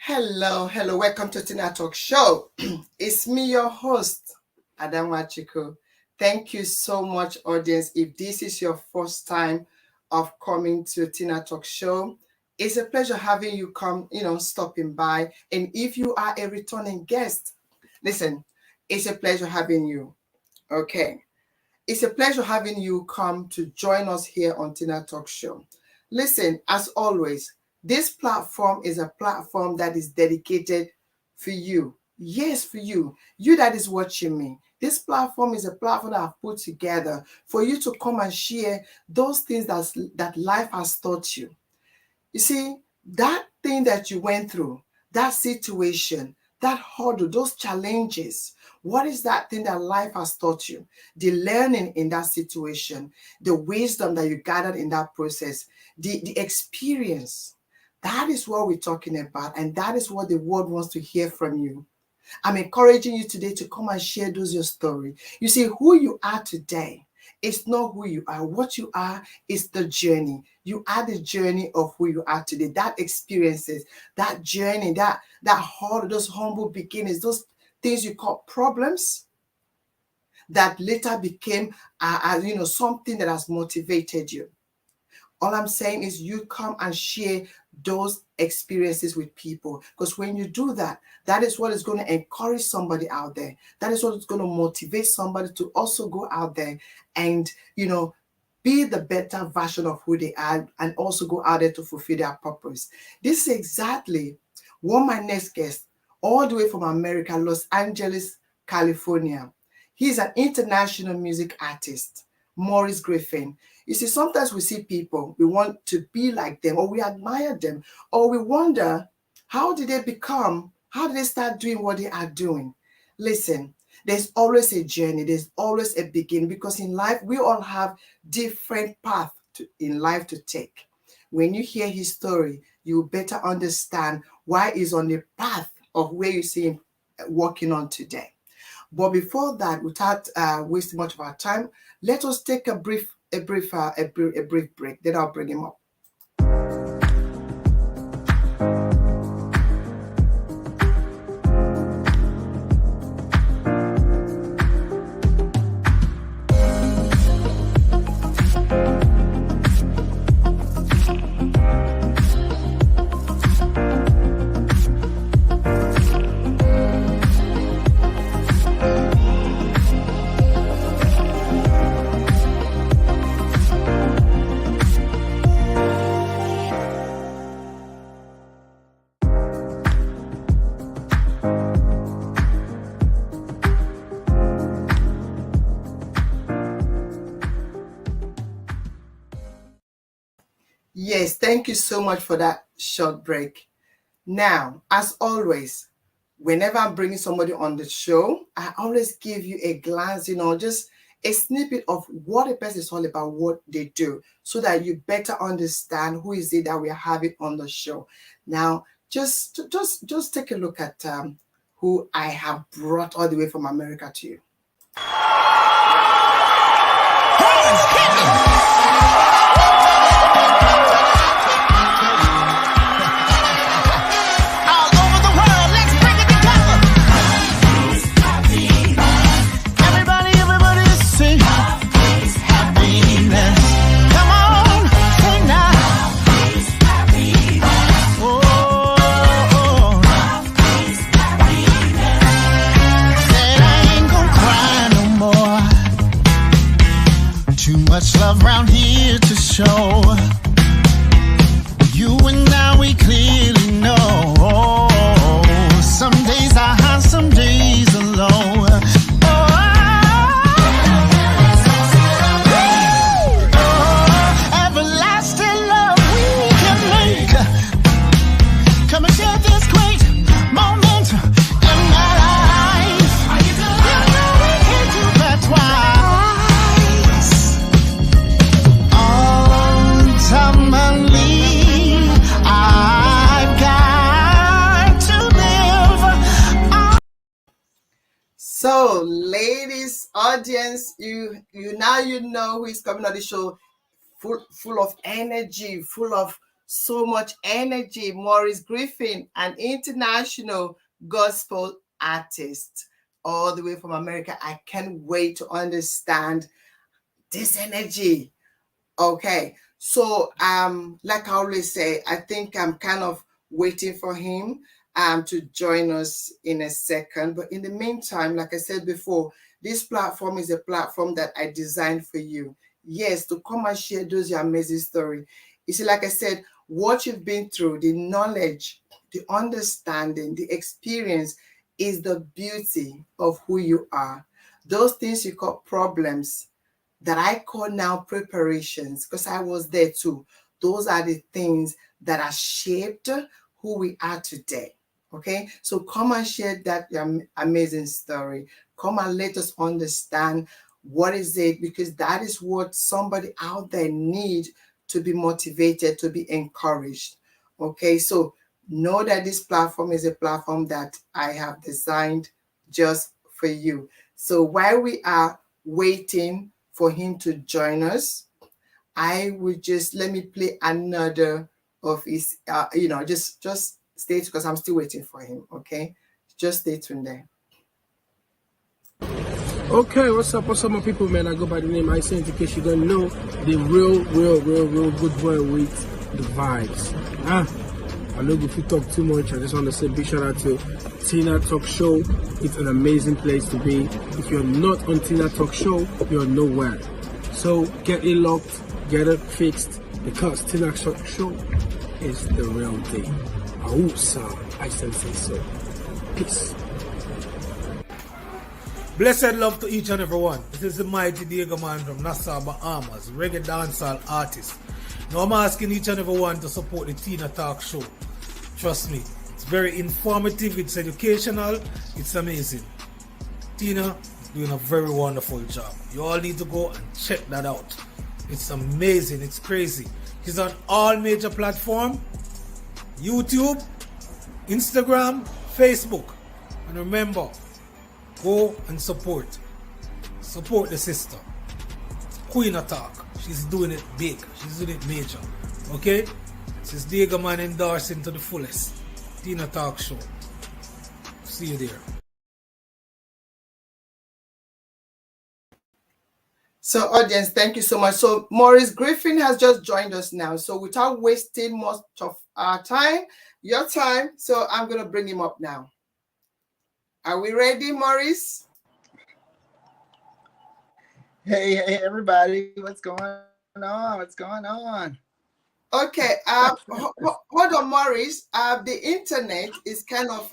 Hello, welcome to TinaTalks show. It's me, your host, Adamwachiko. Thank you so much, audience. If this is your first time of coming to TinaTalks show, it's a pleasure having you come, stopping by. And if you are a returning guest, listen, it's a pleasure having you. Okay. It's a pleasure having you come to join us here on TinaTalks show. Listen, as always, this platform is a platform that is dedicated for you. Yes, for you. You that is watching me. This platform is a platform that I've put together for you to come and share those things that life has taught you. You see, that thing that you went through, that situation, that hurdle, those challenges, what is that thing that life has taught you? The learning in that situation, the wisdom that you gathered in that process, the experience. That is what we're talking about, and that is what the world wants to hear from you. I'm encouraging you today to come and share your story. You see, who you are today is not who you are. What you are is the journey. You are the journey of who you are today. That experiences, that journey, that those humble beginnings, those things you call problems that later became, something that has motivated you. All I'm saying is you come and share those experiences with people, because when you do that, that is what is going to encourage somebody out there. That is what is going to motivate somebody to also go out there and, be the better version of who they are and also go out there to fulfill their purpose. This is exactly what my next guest, all the way from America, Los Angeles, California. He's an international music artist, MAURICE GRIFFIN. You see, sometimes we see people, we want to be like them, or we admire them, or we wonder, how did they start doing what they are doing? Listen, there's always a journey, there's always a beginning, because in life, we all have different paths in life to take. When you hear his story, you better understand why he's on the path of where you see him walking on today. But before that, without wasting much of our time, let us take a brief break. Then I'll bring him up. Yes, thank you so much for that short break. Now, as always, whenever I'm bringing somebody on the show, I always give you a glance, just a snippet of what a person is all about, what they do, so that you better understand who is it that we are having on the show. Now, just take a look at who I have brought all the way from America to you. Much love round here to show. You and I, we clearly know. Some days are high, some days are low. Everlasting love we can make. Come and share this great moment in my life. You know we can do that twice. So, ladies, audience, you know who is coming on the show, full of energy, full of so much energy. Maurice Griffin, an international gospel artist, all the way from America. I can't wait to understand this energy. Okay. So like I always say, I think I'm kind of waiting for him to join us in a second. But in the meantime, like I said before, this platform is a platform that I designed for you. Yes, to come and share those your amazing story. You see, like I said, what you've been through, the knowledge, the understanding, the experience is the beauty of who you are. Those things you call problems that I call now preparations, because I was there too. Those are the things that are shaped who we are today. Okay, so come and share that amazing story. Come and let us understand what is it, because that is what somebody out there need to be motivated, to be encouraged. Okay, so know that this platform is a platform that I have designed just for you. So while we are waiting for him to join us, I would just let me play another of his, just stay tuned because I'm still waiting for him. Okay, just stay tuned there. Okay, what's up, my people, man? I go by the name I say, in case you don't know, the real good boy with the vibes. I know if you talk too much, I just want to say big shout out to TinaTalks Show. It's an amazing place to be. If you're not on TinaTalks Show, you're nowhere. So get it locked, get it fixed, because TinaTalks Show is the real thing. Ausa, I still say so. Peace. Blessed love to each and every one. This is the mighty Diego man from Nassau, Bahamas, reggae dancehall artist. Now I'm asking each and every one to support the TinaTalks Show. Trust me, it's very informative, it's educational, it's amazing. Tina is doing a very wonderful job. You all need to go and check that out. It's amazing, it's crazy. She's on all major platforms, YouTube, Instagram, Facebook. And remember, go and support the sister. Queen Attack. She's doing it big. She's doing it major. Okay? This is Diego Man endorsing to the fullest. TinaTalks Show. See you there. So audience, thank you so much. So Maurice Griffin has just joined us now. So without wasting much of our time, your time, so I'm going to bring him up now. Are we ready, Maurice? Hey, everybody. What's going on? What's going on? Okay. Hold on, Maurice. The internet is kind of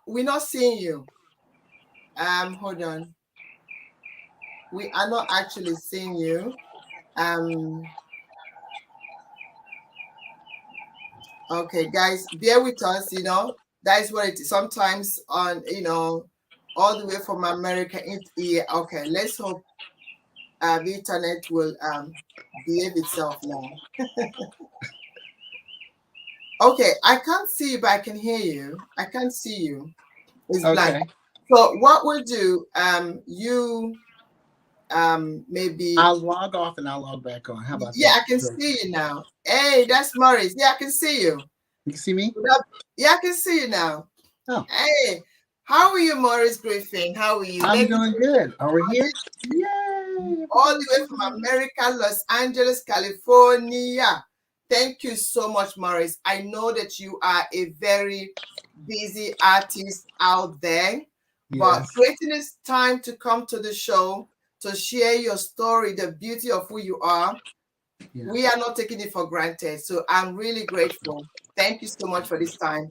we're not seeing you. Hold on. We are not actually seeing you. Okay, guys, bear with us, that is what it is. Sometimes on, all the way from America into here. Okay, let's hope the internet will behave itself now. Okay, I can't see you, but I can hear you. I can't see you. It's blank. So what we'll do, you maybe I'll log off and I'll log back on. How about that? Yeah, I can see you now. Hey, that's Maurice. Yeah, I can see you. You can see me? Yeah, I can see you now. Oh. Hey, how are you, Maurice Griffin? How are you? I'm doing good. Are we here? Yay! All the way from America, Los Angeles, California. Thank you so much, Maurice. I know that you are a very busy artist out there, but creating this time to come to the show to share your story, the beauty of who you are, we are not taking it for granted. So I'm really grateful. Thank you so much for this time.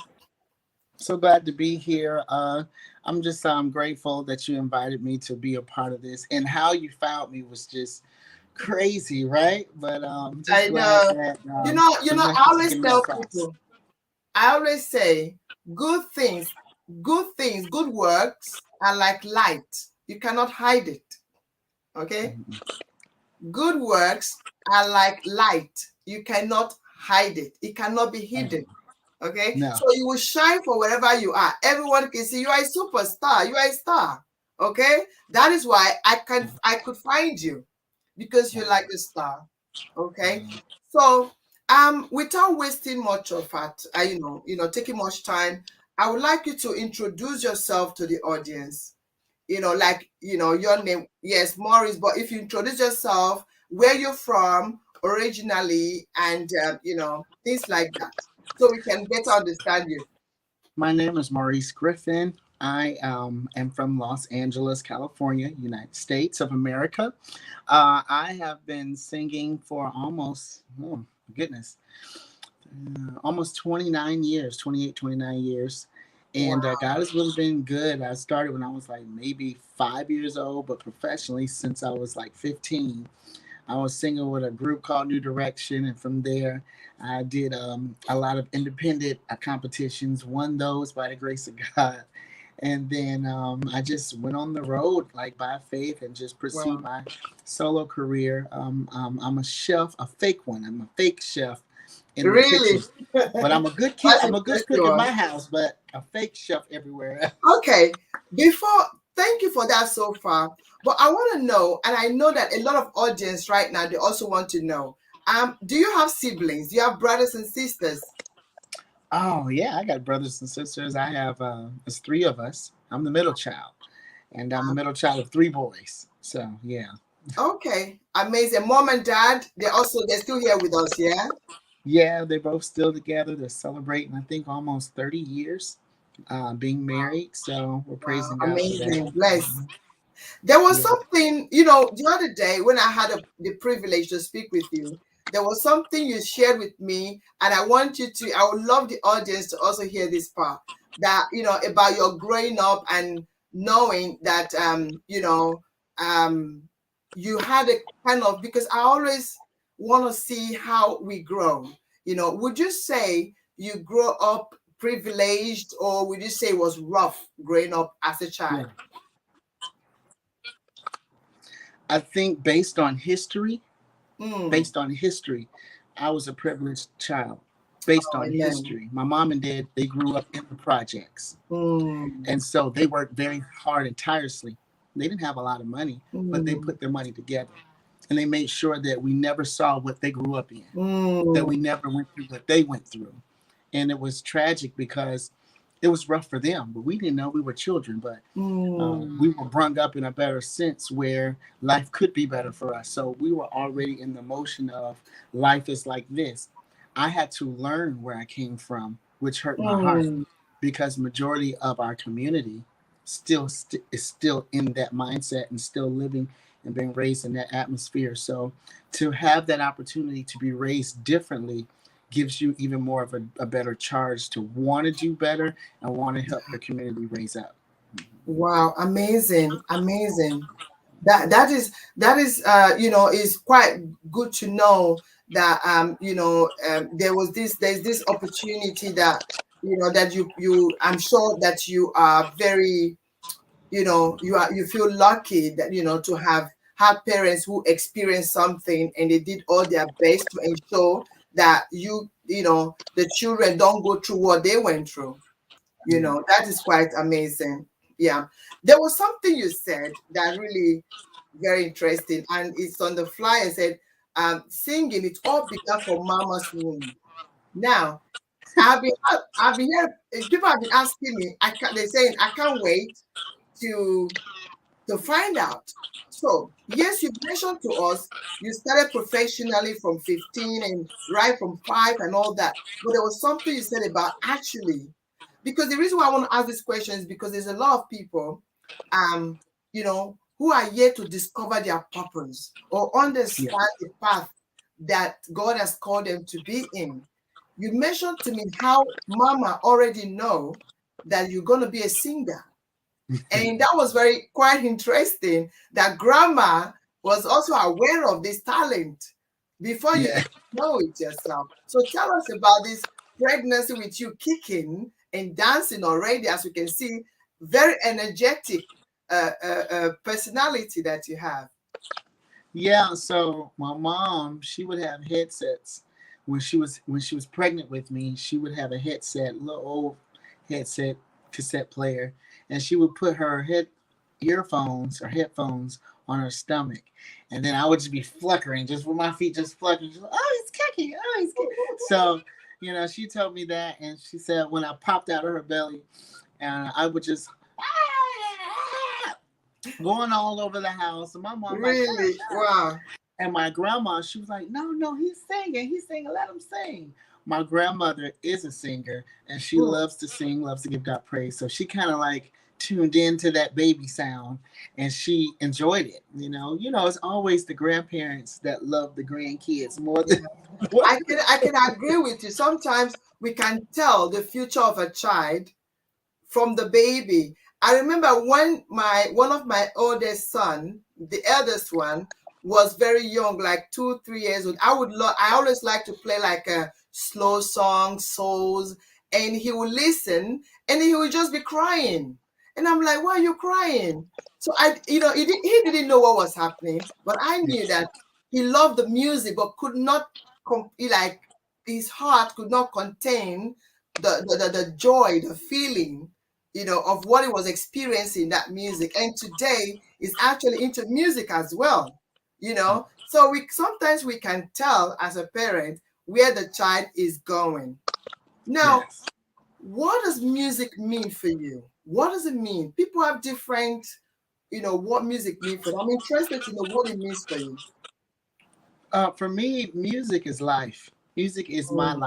So glad to be here. I'm just grateful that you invited me to be a part of this. And how you found me was just crazy, right? But just I know. That, I always tell people, I always say, good works are like light. You cannot hide it. Okay? Good works are like light. You cannot hide it. It cannot be hidden. Okay? No. So you will shine for wherever you are. Everyone can see you are a superstar. You are a star. Okay? That is why I could find you, because you're like a star. Okay? So, without wasting much of it, taking much time, I would like you to introduce yourself to the audience. Like, your name, yes, Maurice, but if you introduce yourself, where you're from originally, and, things like that, so we can better understand you. My name is Maurice Griffin. I am from Los Angeles, California, United States of America. I have been singing for almost, oh my goodness, almost 29 years, 28, 29 years. And Wow. God has really been good. I started when I was like maybe 5 years old, but professionally since I was like 15. I was singing with a group called New Direction, and from there, I did a lot of independent competitions, won those by the grace of God, and then I just went on the road like by faith and just pursued Wow. my solo career. I'm a chef, a fake one. I'm a fake chef in the Really? kitchen, but I'm a good kid. That's I'm a good cook in impressive. my house, but a fake chef everywhere. Okay, before, thank you for that so far. But I want to know, and I know that a lot of audience right now, they also want to know. Do you have siblings? Do you have brothers and sisters? Oh yeah, I got brothers and sisters. I have there's three of us. I'm the middle child, and I'm the middle child of three boys. So yeah, Okay, amazing. Mom and dad, they're still here with us, yeah? yeah, they're both still together. They're celebrating, I think, almost 30 years being married. So we're Wow, praising God for that. amazing. Bless. There was Yeah, something, the other day when I had the privilege to speak with you, there was something you shared with me, and I would love the audience to also hear this part, that, about your growing up and knowing that, um, you had a kind of, because I always want to see how we grow. Would you say you grew up privileged, or would you say it was rough growing up as a child? yeah. I think Mm. based on history, I was a privileged child. Based Oh, on amen. history, my mom and dad, they grew up in the projects. Mm, And so they worked very hard and tirelessly. They didn't have a lot of money, but they mm, put their money together. And they made sure that we never saw what they grew up in, that mm, we never went through what they went through. And it was tragic because it was rough for them, but we didn't know we were children. But we mm, were brought up in a better sense where life could be better for us. So we were already in the motion of life is like this. I had to learn where I came from, which hurt my heart mm, because majority of our community is still in that mindset and still living and being raised in that atmosphere. So to have that opportunity to be raised differently gives you even more of a better charge to want to do better and want to help your community raise up. wow, amazing, amazing. That is quite good to know that, there's this opportunity that, that you I'm sure that you are very, you feel lucky that, to have had parents who experienced something, and they did all their best to ensure that the children don't go through what they went through. Yeah. That is quite amazing. Yeah, there was something you said that really very interesting, and it's on the fly. I said, singing, it all began from mama's womb. Now, I've been here, people have been asking me, they're saying I can't wait to find out. So, yes, you mentioned to us you started professionally from 15 and right from 5 and all that. But there was something you said about actually, because the reason why I want to ask this question is because there's a lot of people, who are yet to discover their purpose or Yeah. understand the path that God has called them to be in. You mentioned to me how mama already know that you're going to be a singer, and that was very quite interesting that grandma was also aware of this talent before you Yeah. know it yourself. So tell us about this pregnancy with you kicking and dancing already, as we can see, very energetic personality that you have. Yeah, so my mom, she would have headsets when she was pregnant with me. She would have a headset, little old headset, cassette player, and she would put her headphones on her stomach, and then I would just be fluttering, just with my feet just fluttering. Just, oh, it's cookie. Oh, he's cookie. So, you know, she told me that, and she said when I popped out of her belly, I would just going all over the house. And my mom like, Really? Wow. and my grandma, she was like, no, he's singing, let him sing. My grandmother is a singer, and she Mm. loves to sing, loves to give God praise. So she kind of like tuned into that baby sound, and she enjoyed it. It's always the grandparents that love the grandkids more Yeah. than what. I can agree with you. Sometimes we can tell the future of a child from the baby. I remember when one of my oldest son, the eldest one, was very young, like 2, 3 years old. I always like to play like a slow song, souls, and he would listen, and he would just be crying, and I'm like, why are you crying? So he didn't know what was happening, but I knew that he loved the music, but could not, like his heart could not contain the joy, the feeling, of what he was experiencing that music. And today is actually into music as well, So we can tell as a parent where the child is going. Now, Yes. what does music mean for you? What does it mean? People have different, what music means for them. I'm interested to know what it means for you. For me, music is life. Music is my Mm,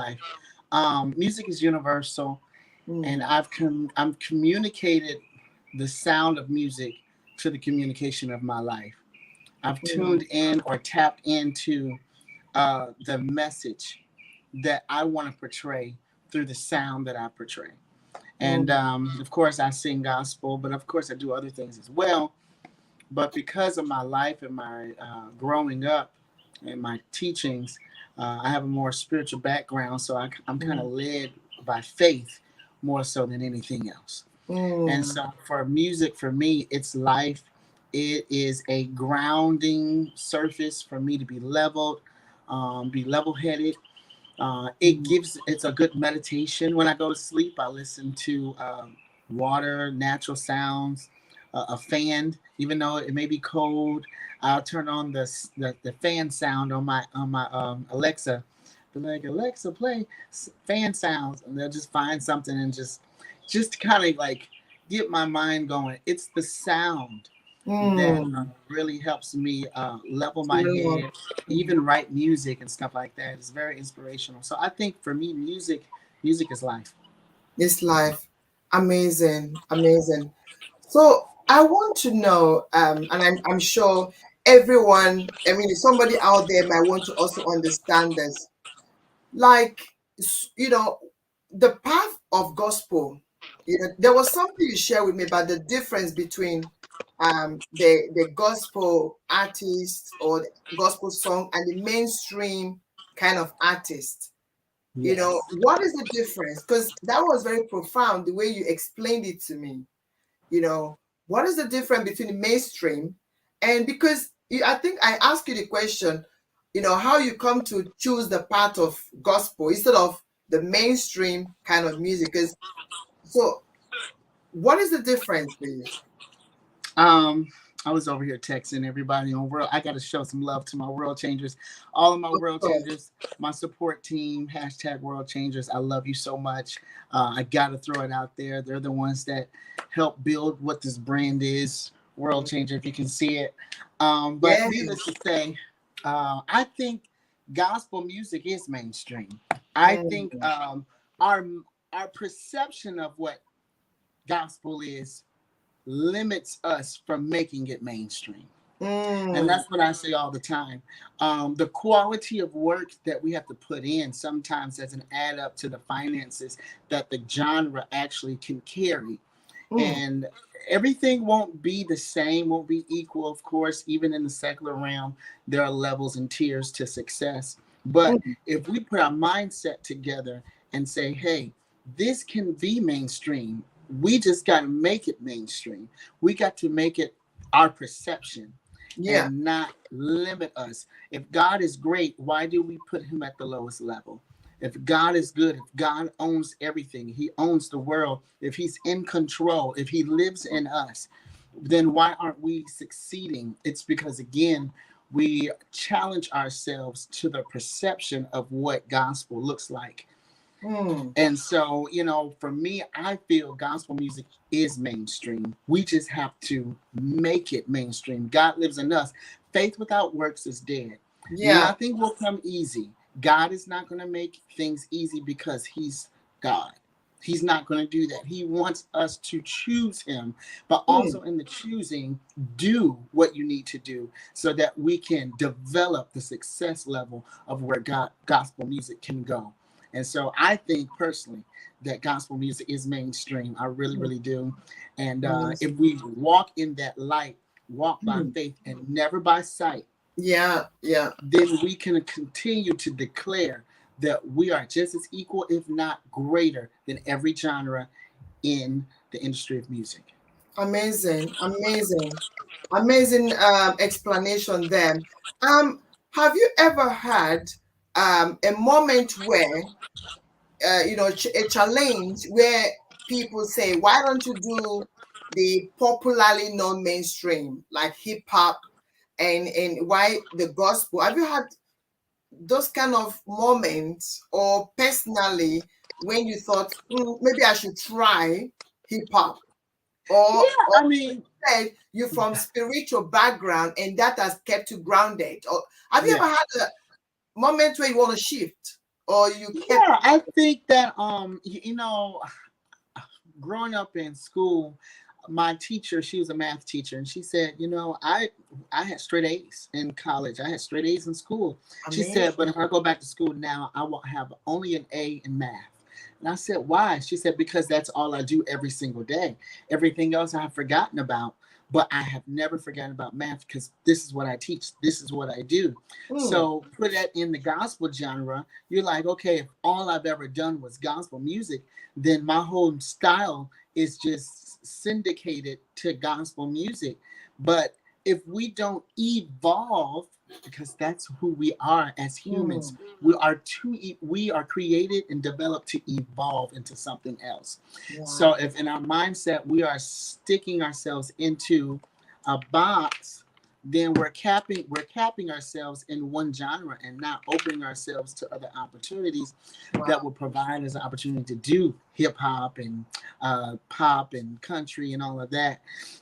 life. Music is universal, and mm, I'm communicated the sound of music to the communication of my life. I've mm, tuned in or tapped into the message that I want to portray through the sound that I portray. And mm, of course, I sing gospel, but of course, I do other things as well. But because of my life and my growing up and my teachings, I have a more spiritual background. So I'm kind of mm, led by faith more so than anything else. And mm, so for music, for me, it's life. It is a grounding surface for me to be level headed. mm, It's a good meditation. When I go to sleep, I listen to water, natural sounds, a fan, even though it may be cold. I'll turn on the fan sound on my Alexa. Be like, Alexa, play fan sounds, and they'll just find something and just kind of like get my mind going. It's the sound that mm. really helps me level my Yeah. head, even write music and stuff like that. It's very inspirational. So I think for me, music is life. This life. Amazing, amazing. So I want to know, and I'm sure everyone, I mean, somebody out there might want to also understand this. Like, the path of gospel, there was something you shared with me about the difference between the gospel artist or the gospel song and the mainstream kind of artist. Yes. What is the difference? Because that was very profound the way you explained it to me. you know what is the difference between the mainstream, and because I think I asked you the question, how you come to choose the part of gospel instead of the mainstream kind of music is. So what is the difference, please? Um, I was over here texting everybody on world. I got to show some love to my world changers, all of my Of world course. changers, my support team. Hashtag world changers. I love you so much. I got to throw it out there. They're the ones that help build what this brand is. World changer, if you can see it. But Yeah. needless to say, I think gospel music is mainstream. I think Mm, our our perception of what gospel is limits us from making it mainstream. And mm, that's what I say all the time. The quality of work that we have to put in sometimes doesn't add up to the finances that the genre actually can carry. mm, And everything won't be the same, won't be equal. Of course, even in the secular realm, there are levels and tiers to success. But mm. if we put our mindset together and say, hey, this can be mainstream, we just got to make it mainstream. We got to make it our perception Yeah. and not limit us. If God is great, why do we put him at the lowest level? If God is good, if God owns everything, he owns the world, if he's in control, if he lives in us, then why aren't we succeeding? It's because, again, we challenge ourselves to the perception of what gospel looks like. Mm. And so, for me, I feel gospel music is mainstream. We just have to make it mainstream. God lives in us. Faith without works is dead. Yeah. Nothing will come easy. God is not going to make things easy because He's God. He's not going to do that. He wants us to choose Him, but Mm. also in the choosing, do what you need to do so that we can develop the success level of where gospel music can go. And so I think personally that gospel music is mainstream. I really, Mm. really do. And if Amazing. we walk in that light, walk by Mm. faith and never by sight, Yeah. Yeah. then we can continue to declare that we are just as equal, if not greater, than every genre in the industry of music. Amazing. Amazing. Amazing explanation there. Have you ever had a moment where a challenge where people say, why don't you do the popularly known mainstream like hip hop and why the gospel? Have you had those kind of moments, or personally when you thought, maybe I should try hip hop, Yeah, or I mean, said you from spiritual background and that has kept you grounded? Or have you yeah. ever had a moment where you want to shift, or you kept? Yeah, I think that growing up in school, my teacher, she was a math teacher, and she said, I had straight A's in college. I had straight A's in school. She said, but Amazing. if I go back to school now, I will have only an A in math. And I said, why? She said, because that's all I do every single day. Everything else I have forgotten about, but I have never forgotten about math because this is what I teach. This is what I do. Mm, So put that in the gospel genre. You're like, okay, if all I've ever done was gospel music, then my whole style is just syndicated to gospel music. But if we don't evolve, because that's who we are as humans, mm, we are created and developed to evolve into something else. So wow. if in our mindset we are sticking ourselves into a box, then we're capping ourselves in one genre and not opening ourselves to other opportunities that Wow. will provide us an opportunity to do hip hop and pop and country and all of that.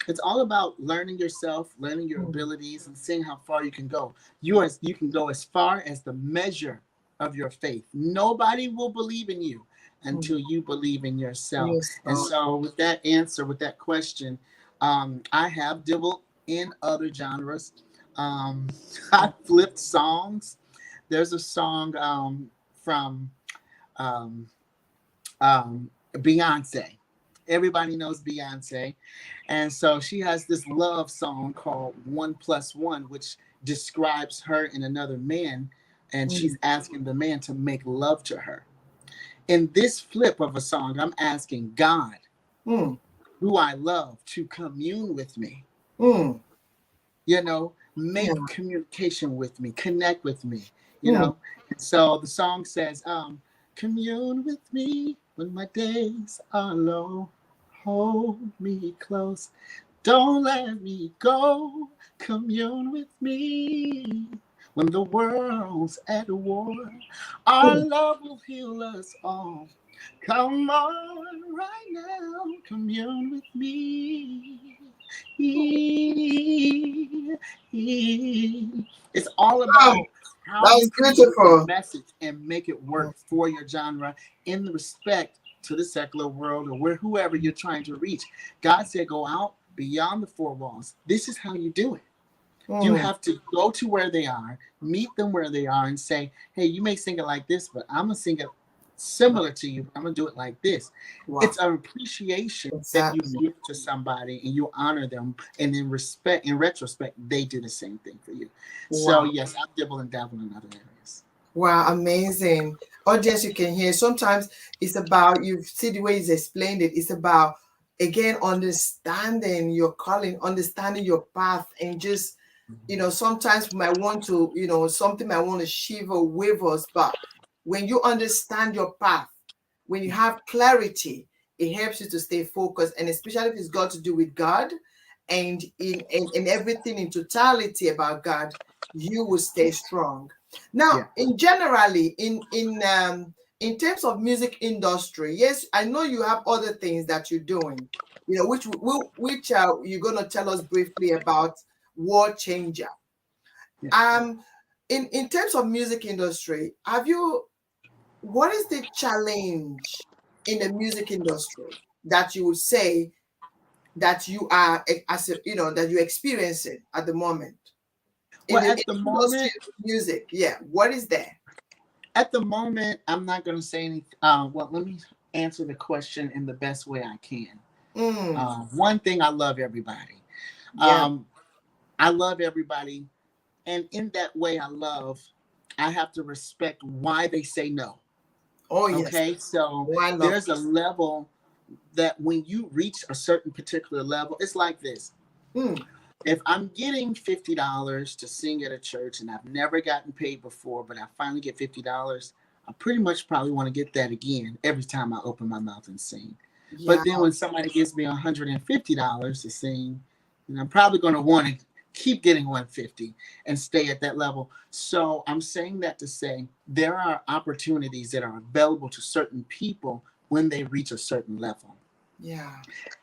It's all about learning yourself, learning your Mm, abilities, and seeing how far you can go. You can go as far as the measure of your faith. Nobody will believe in you mm. until you believe in yourself. Yes. And so, with that answer, with that question, I have dabbled in other genres. Um, I flipped songs. There's a song from um, Beyonce. Everybody knows Beyonce. And so she has this love song called One Plus One, which describes her and another man. And she's Mm, asking the man to make love to her. In this flip of a song, I'm asking God, mm, who I love, to commune with me. mm. Make Yeah. communication with me, connect with me, you Mm. know. And so the song says, commune with me when my days are low, hold me close, don't let me go, commune with me when the world's at war, our Mm. love will heal us all. Come on right now, commune with me. It's all Oh, about how that you was communicate your beautiful. message and make it Mm, work for your genre in respect to the secular world or whoever you're trying to reach. God said, go out beyond the four walls. This is how you do it. You mm. have to go to where they are, meet them where they are, and say, hey, you may sing it like this, but I'm going to sing it similar to you. I'm going to do it like this. Wow. It's an appreciation that you Exactly. give to somebody and you honor them. And in retrospect, they do the same thing for you. So, Wow. yes, I dibble and dabble in other areas. Wow, amazing. Audience, you can hear. Sometimes it's about, you see the way he's explained it, it's about, again, understanding your calling, understanding your path, and just, sometimes we might want to, something might want to shiver with us, but when you understand your path, when you have clarity, it helps you to stay focused, and especially if it's got to do with God, and in everything in totality about God, you will stay strong. Now, Yeah. in generally, in terms of music industry, yes, I know you have other things that you're doing, which you're gonna tell us briefly about World Changer. Yeah. Um, in terms of music industry, what is the challenge in the music industry that you would say that you are as a, that you're experiencing at the moment in Well, the at the industry moment, of music? Yeah, what is there? I'm not going to say anything. Well, let me answer the question in the best way I can. Mm, One thing, I love everybody. yeah. Um, I love everybody, and in that way, I have to respect why they say no. Oh yes. Okay, so Oh, I love there's a level that when you reach a certain particular level, it's like this. it. If I'm getting $50 to sing at a church and I've never gotten paid before, but I finally get $50, I pretty much probably want to get that again every time I open my mouth and sing. Yeah. But then when somebody gives me $150 to sing, then I'm probably going to want to keep getting 150 and stay at that level. So I'm saying that to say there are opportunities that are available to certain people when they reach a certain level. Yeah.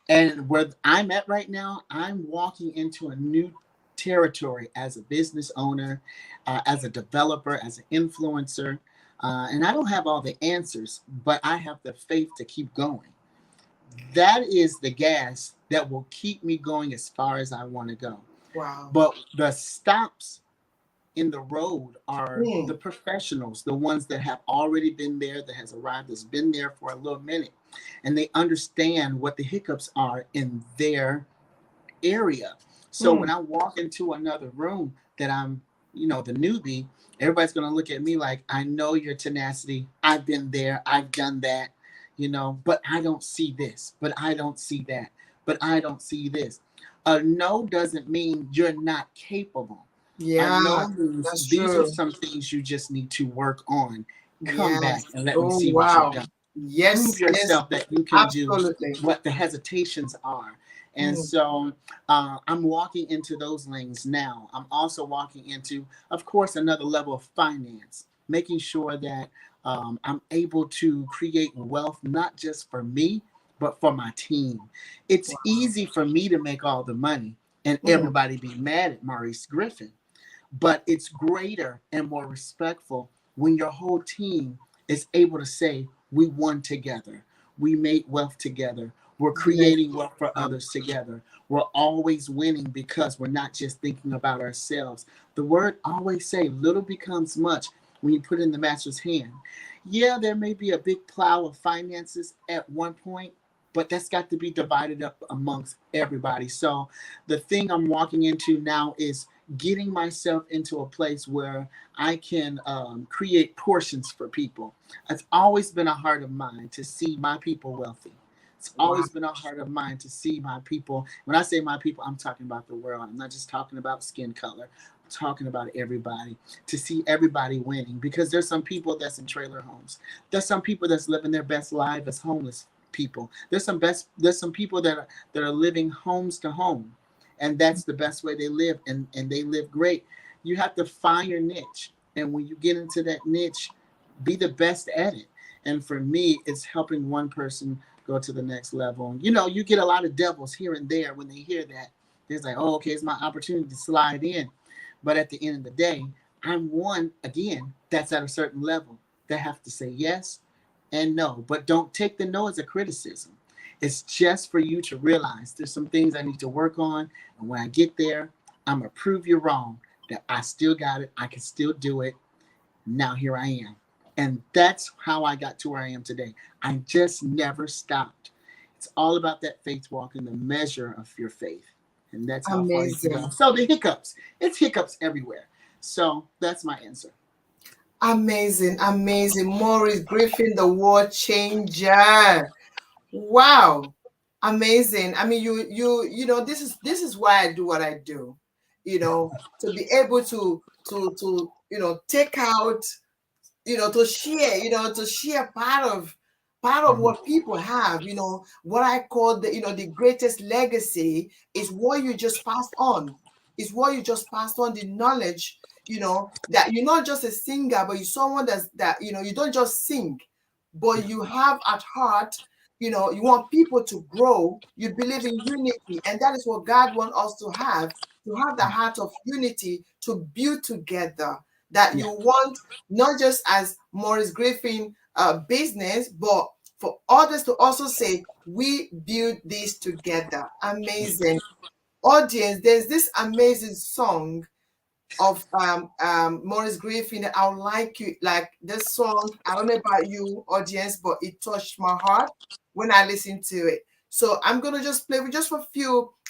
And where I'm at right now, I'm walking into a new territory as a business owner, as a developer, as an influencer. And I don't have all the answers, but I have the faith to keep going. That is the gas that will keep me going as far as I want to go. Wow. But the stops in the road are the Mm, professionals, the ones that have already been there, that has arrived, that's been there for a little minute, and they understand what the hiccups are in their area. So mm, when I walk into another room that I'm, the newbie, everybody's going to look at me like, I know your tenacity. I've been there. I've done that, but I don't see this, but I don't see that, but I don't see this. A no doesn't mean you're not capable. A yeah, no means that's these are true. some things you just need to work on. Come back Yes. and let me Oh see what you've wow. done. Prove Yes, yes, yourself that you can do absolutely. what the hesitations are. And Mm, so I'm walking into those lanes now. I'm also walking into, of course, another level of finance, making sure that I'm able to create wealth, not just for me, but for my team. It's wow. easy for me to make all the money and Mm, everybody be mad at Maurice Griffin. But it's greater and more respectful when your whole team is able to say, we won together. We made wealth together. We're yes. creating wealth for others together. We're always winning because we're not just thinking about ourselves. The word always say, little becomes much when you put it in the master's hand. Yeah, there may be a big plow of finances at one point, but that's got to be divided up amongst everybody. So the thing I'm walking into now is getting myself into a place where I can create portions for people. It's always been a heart of mine to see my people wealthy. It's Wow. always been a heart of mine to see my people. When I say my people, I'm talking about the world. I'm not just talking about skin color. I'm talking about everybody. To see everybody winning, because there's some people that's in trailer homes. There's some people that's living their best life as homeless people. There's some people that are living homes to home, and that's the best way they live, and they live great. You have to find your niche, and when you get into that niche, be the best at it. And for me, it's helping one person go to the next level. You get a lot of devils here and there when they hear that. It's like, oh, okay, it's my opportunity to slide in. But at the end of the day, I'm one again that's at a certain level that have to say yes and no. But don't take the no as a criticism. It's just for you to realize there's some things I need to work on. And when I get there, I'm going to prove you wrong, that I still got it. I can still do it. Now here I am. And that's how I got to where I am today. I just never stopped. It's all about that faith walk and the measure of your faith. And that's how far you can go. Amazing. So the hiccups, it's hiccups everywhere. So that's my answer. Amazing. Amazing. Maurice Griffin, the World Changer. Wow. Amazing. I mean, this is why I do what I do. To be able to take out, to share part of part of what people have, what I call the greatest legacy is what you just passed on. Is what you just passed on, the knowledge, that you're not just a singer, but you're someone that you don't just sing, but you have at heart, you want people to grow, you believe in unity, and that is what God wants us to have the heart of unity, to build together, that you want not just as Maurice Griffin business, but for others to also say, we build this together. Amazing. Audience, there's this amazing song of Maurice Griffin. I would like this song. I don't know about you, audience, but it touched my heart when I listened to it. So I'm gonna just play with just for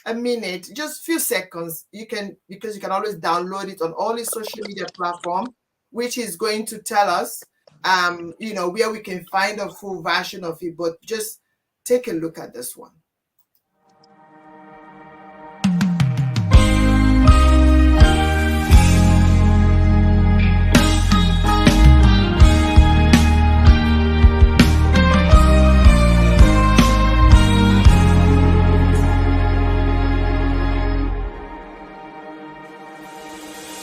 a minute, just few seconds. Because you can always download it on all the social media platform, which is going to tell us where we can find a full version of it. But just take a look at this one.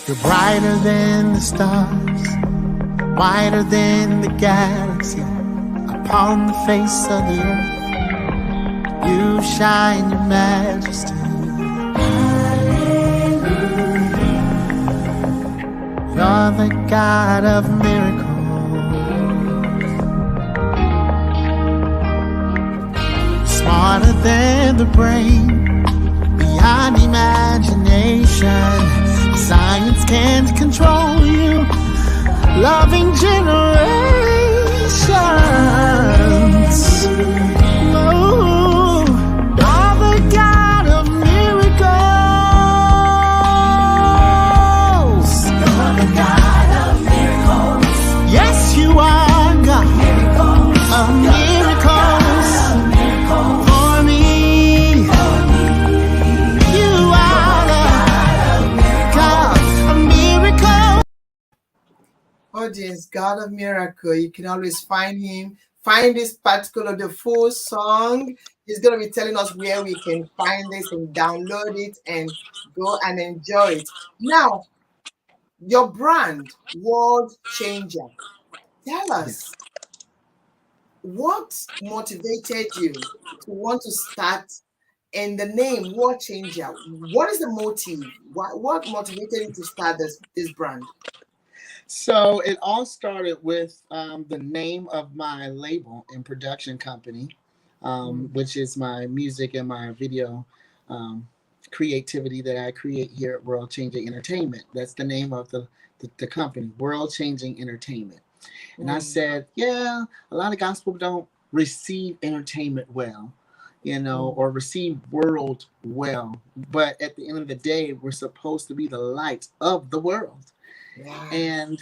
You're brighter than the stars, wider than the galaxy. Upon the face of the earth, you shine your majesty. You're the God of miracles, smarter than the brain, beyond imagination. Science can't control you, loving generations. Oh, are the God of miracles. You're the God of miracles. Yes, you are God. Miracles of miracles. For me, you are the God of miracles. Audience, God of Miracle. You can always find him. Find this the full song. He's going to be telling us where we can find this and download it and go and enjoy it. Now, your brand, World Changer. Tell us, what motivated you to want to start, and the name World Changer? What is the motive? What motivated you to start this brand? So it all started with the name of my label and production company, which is my music and my video creativity that I create here at World Changing Entertainment. That's the name of the company, World Changing Entertainment. And I said, yeah, a lot of gospel don't receive entertainment well, or receive world well. But at the end of the day, we're supposed to be the light of the world. Yeah. And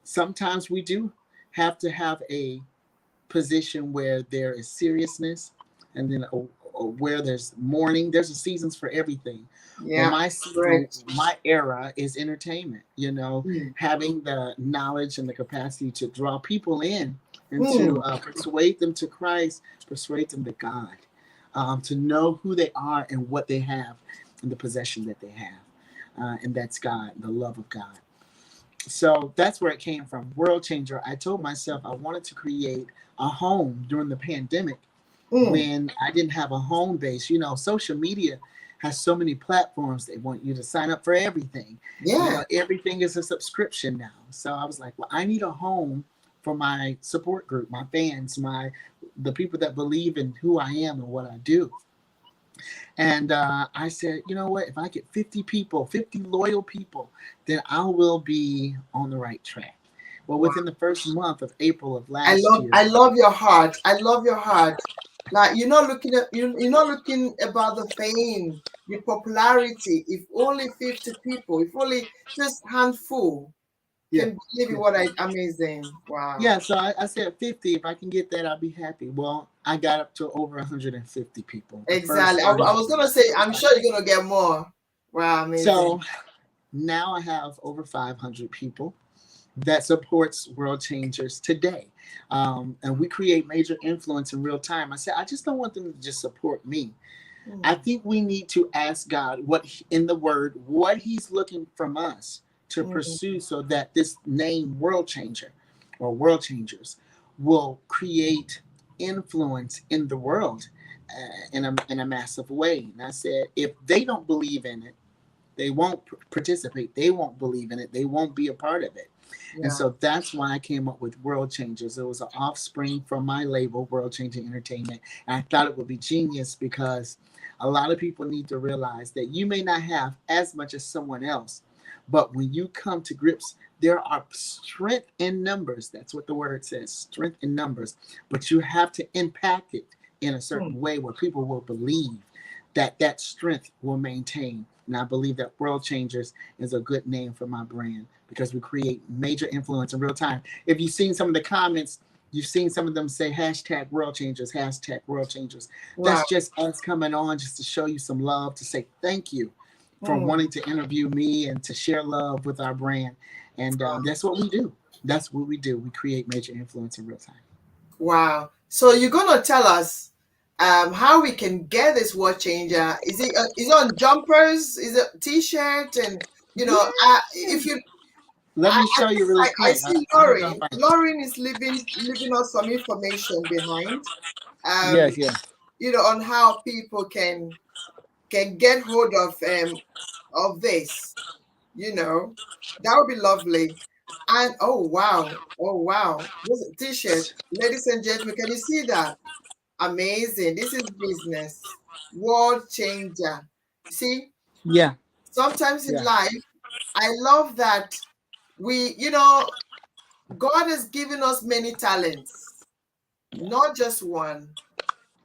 sometimes we do have to have a position where there is seriousness, and then where there's mourning. There's a seasons for everything. Yeah, well, my season, my era is entertainment. Having the knowledge and the capacity to draw people in and to persuade them to Christ, persuade them to God, to know who they are and what they have and the possession that they have, and that's God, the love of God. So that's where it came from. World Changer. I told myself I wanted to create a home during the pandemic when I didn't have a home base. Social media has so many platforms. They want you to sign up for everything. Yeah. Everything is a subscription now. So I was like, well, I need a home for my support group, my fans, the people that believe in who I am and what I do. And I said, you know what? If I get 50 people, 50 loyal people, then I will be on the right track. Well, within the first month of April of last year. I love your heart. I love your heart. Like, you're not looking about the fame, the popularity. If only 50 people, if only just handful can believe in what amazing. Wow. Yeah, so I said 50. If I can get that, I'll be happy. Well, I got up to over 150 people. Exactly. I was gonna say, I'm sure you're gonna get more. Wow, amazing. So now I have over 500 people, that supports world changers today. And we create major influence in real time. I said, I just don't want them to just support me. I Mm, think we need to ask God in the word, what he's looking from us to mm, pursue so that this name world changer or world changers will create influence in the world in a massive way. And I said, if they don't believe in it, they won't participate. They won't believe in it. They won't be a part of it. And yeah. so that's why I came up with World Changers. It was an offspring from my label, World Changing Entertainment. And I thought it would be genius because a lot of people need to realize that you may not have as much as someone else, but when you come to grips, there are strength in numbers. That's what the word says, strength in numbers. But you have to impact it in a Mm, certain way where people will believe that that strength will maintain. And I believe that World Changers is a good name for my brand because we create major influence in real time. If you've seen some of the comments, you've seen some of them say hashtag World Changers, hashtag World Changers. wow. That's just us coming on just to show you some love, to say thank you for Mm, wanting to interview me and to share love with our brand. And that's what we do. That's what we do. We create major influence in real time. wow. So you're gonna tell us how we can get this watch changer? Is it on jumpers? Is it t-shirt? And if you Let me show you really I quick. see I don't know if Lauren. I. Lauren is leaving us some information behind. Um, Yes, yes. on how people can get hold of this. That would be lovely. And oh wow, this is a t-shirt, ladies and gentlemen. Can you see that? Amazing. This is business. World changer. See, Yeah, sometimes in yeah, life, I love that God has given us many talents, not just one.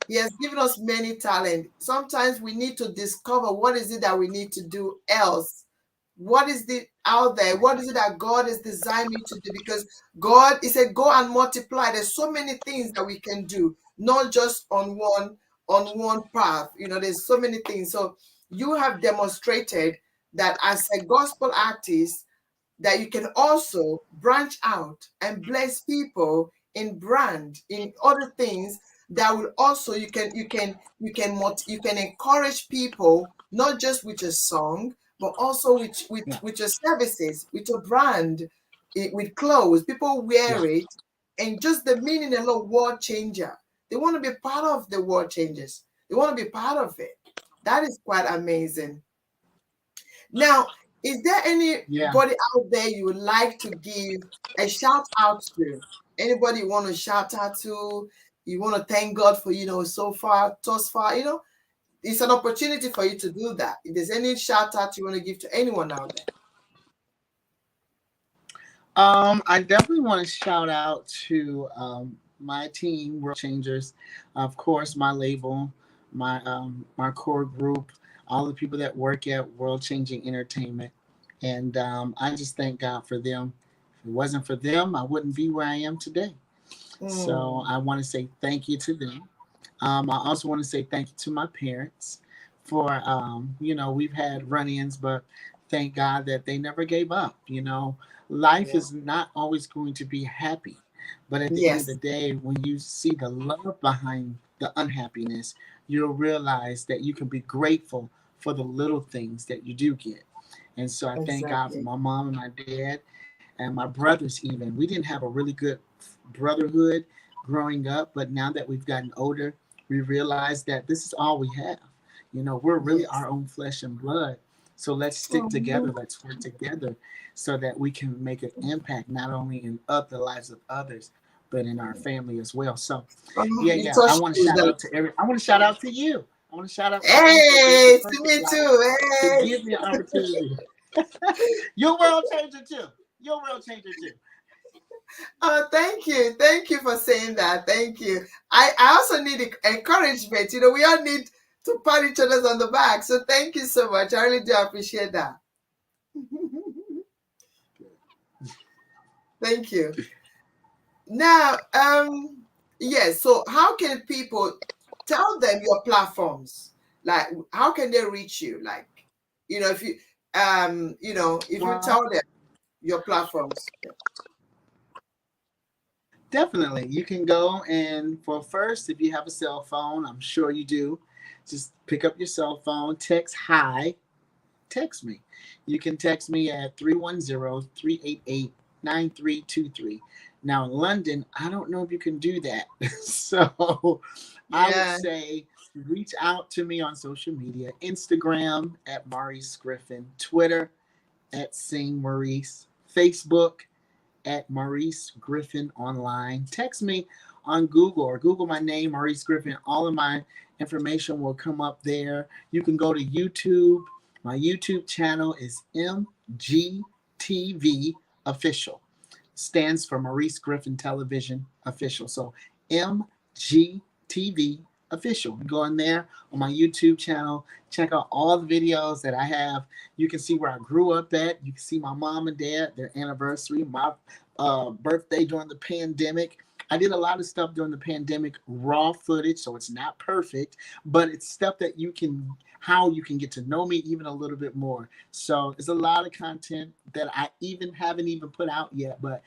He has given us many talents. Sometimes we need to discover what is it that we need to do else. What is the out there? What is it that God has designed me to do? Because God, He said, go and multiply. There's so many things that we can do, not just on one path. There's so many things. So you have demonstrated that as a gospel artist, that you can also branch out and bless people in brand, in other things that will also you can encourage people, not just with your song, but also with with yeah, with your services, with your brand, with clothes. People yeah. wear it, and just the meaning alone, world changer. They want to be part of the world changes. They want to be part of it. That is quite amazing. Now, is there Yeah. anybody out there you would like to give a shout out to? Anybody you want to shout out to? You want to thank God for, so far, thus far, it's an opportunity for you to do that. If there's any shout out you want to give to anyone out there. I definitely want to shout out to my team, World Changers, of course, my label, my core group, all the people that work at World Changing Entertainment, and I just thank God for them. If it wasn't for them, I wouldn't be where I am today. So Mm, I want to say thank you to them. I also want to say thank you to my parents for, we've had run ins, but thank God that they never gave up. Life yeah. is not always going to be happy. But at the end of the Yes, day, when you see the love behind the unhappiness, you'll realize that you can be grateful for the little things that you do get. And so I thank God for exactly. my mom and my dad and my brothers, even. We didn't have a really good brotherhood growing up, but now that we've gotten older, we realize that this is all we have. We're really Yes. our own flesh and blood. So let's stick together, Mhm. let's work together so that we can make an impact not only in the lives of others, but in our family as well. So Oh, yeah, you yeah. I touched want to me with shout that. out to I want to shout out to you. I want to shout out to you for being the Hey, to perfect me life too. to Hey. give me an opportunity. You're a world changer too. You're a world changer too. Oh, thank you. Thank you for saying that. Thank you. I also need encouragement. We all need to pat each other on the back. So thank you so much. I really do appreciate that. Thank you. Now, yes. So how can people tell them your platforms? Like, how can they reach you? Like, if you if you Well, tell them. your platforms. Yeah. Definitely. You can go and, for first, if you have a cell phone, I'm sure you do, just pick up your cell phone, text hi, text me. You can text me at 310-388-9323. Now in London, I don't know if you can do that. So I would Yeah. say reach out to me on social media, Instagram at Maurice Griffin, Twitter at Sing Maurice, Facebook at Maurice Griffin Online. Text me on Google or Google my name, Maurice Griffin. All of my information will come up there. You can go to YouTube. My YouTube channel is MGTV Official. Stands for Maurice Griffin Television Official. So MGTV Official. Go in there on my YouTube channel. Check out all the videos that I have. You can see where I grew up at. You can see my mom and dad, their anniversary, my birthday during the pandemic. I did a lot of stuff during the pandemic, raw footage, so it's not perfect, but it's stuff that you can, how you can get to know me even a little bit more. So there's a lot of content that I even haven't even put out yet, but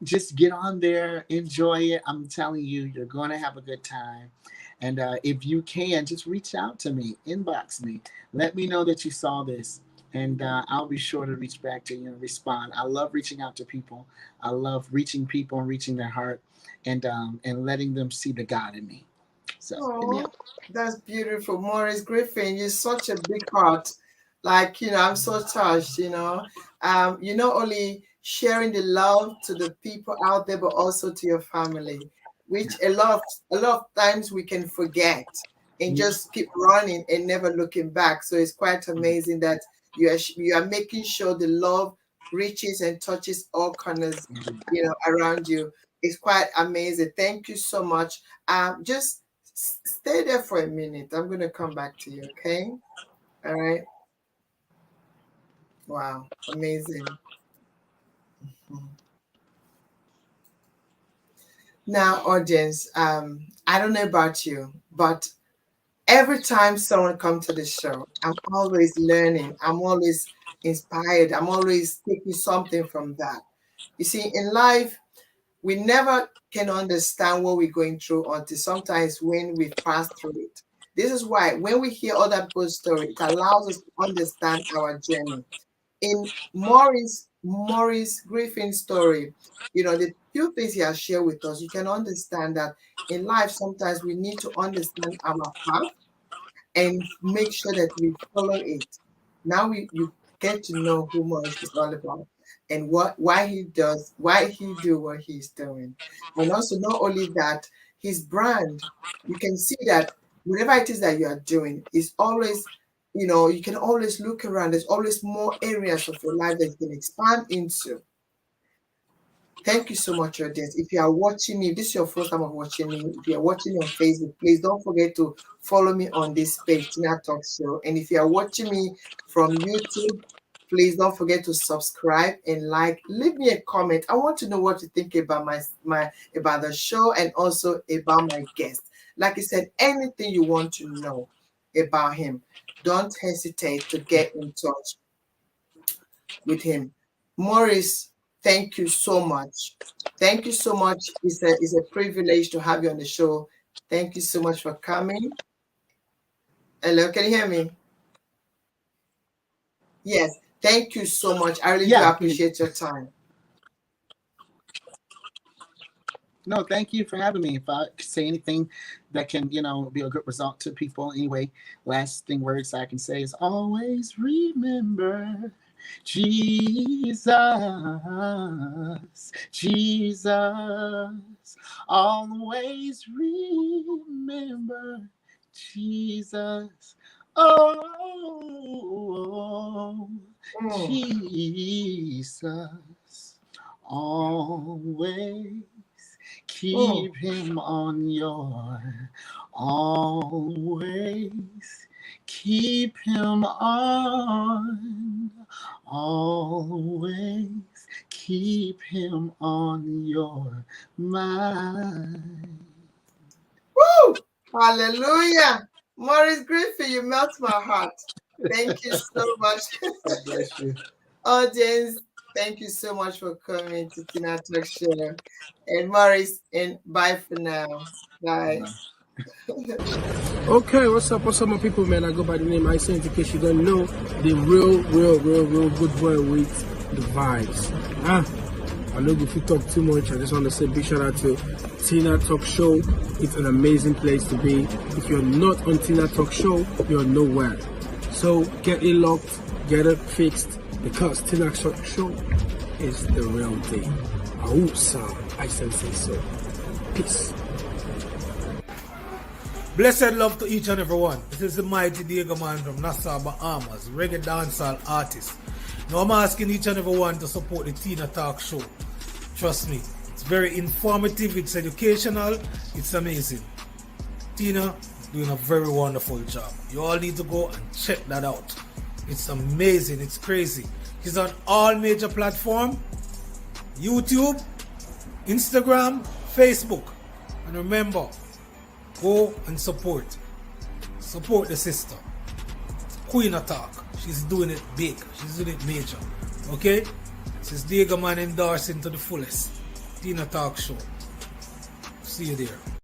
just get on there, enjoy it. I'm telling you, you're going to have a good time. And if you can, just reach out to me, inbox me, let me know that you saw this, and I'll be sure to reach back to you and respond. I love reaching out to people. I love reaching people and reaching their heart, and letting them see the God in me. So hit me Oh, up. that's beautiful. Maurice Griffin, you're such a big heart. Like, I'm so touched, you're not only sharing the love to the people out there, but also to your family, which a lot of times we can forget and Yeah. just keep running and never looking back. So it's quite amazing that you are making sure the love reaches and touches all corners, around you. It's quite amazing. Thank you so much. Just stay there for a minute. I'm going to come back to you, okay? All right. Wow. Amazing. Mhm. Now, audience, I don't know about you, but every time someone comes to the show, I'm always learning. I'm always inspired. I'm always taking something from that. You see, in life, we never can understand what we're going through until sometimes when we've passed through it. This is why when we hear other people's story, it allows us to understand our journey. In Maurice Griffin's story, the few things he has shared with us, you can understand that in life sometimes we need to understand our path and make sure that we follow it. Now you get to know who Morris is all about and why he do what he's doing. And also not only that, his brand, you can see that whatever it is that you are doing is always, you can always look around. There's always more areas of your life that you can expand into. Thank you so much, audience. If you are watching me, if this is your first time of watching me, if you are watching me on Facebook, please don't forget to follow me on this page, Tina Talks Show. And if you are watching me from YouTube, please don't forget to subscribe and like. Leave me a comment. I want to know what you think about my about the show and also about my guest. Like I said, anything you want to know about him, don't hesitate to get in touch with him. Maurice, thank you so much. Thank you so much. It's a privilege to have you on the show. Thank you so much for coming. Hello, can you hear me? Yes. Thank you so much. I really do Yeah. appreciate your time. No, thank you for having me. If I could say anything that can, be a good result to people, anyway, last thing words I can say is always remember Jesus, Jesus. Always remember Jesus. Oh, Mm, Jesus. Always mm, keep him on your, always keep him on, always keep him on your mind. woo! Hallelujah. Maurice Griffin, you melt my heart. Thank you so much. God bless you. Audience, Thank you so much for coming to Tina Talk Show. And Maurice, and bye for now. Bye. Okay, what's up, my people, man? I go by the name I in case you don't know, the real good boy with the vibes. I know if you talk too much, I just want to say big shout out to Tina Talk Show. It's an amazing place to be. If you're not on Tina Talk Show, you're nowhere. So get it locked, get it fixed, because Tina Talk Show is the real thing. I say so. Peace. Blessed love to each and every one. This is the mighty Diego man from Nassau, Bahamas, reggae dancehall artist. Now I'm asking each and every one to support the Tina Talk Show. Trust me, it's very informative, it's educational, it's amazing. Tina is doing a very wonderful job. You all need to go and check that out. It's amazing, it's crazy. She's on all major platforms, YouTube, Instagram, Facebook. And remember, go and support the sister, Queen of Talk. She's doing it big, she's doing it major. Okay, this is Diego man endorsing to the fullest. Tina Talk Show. See you there.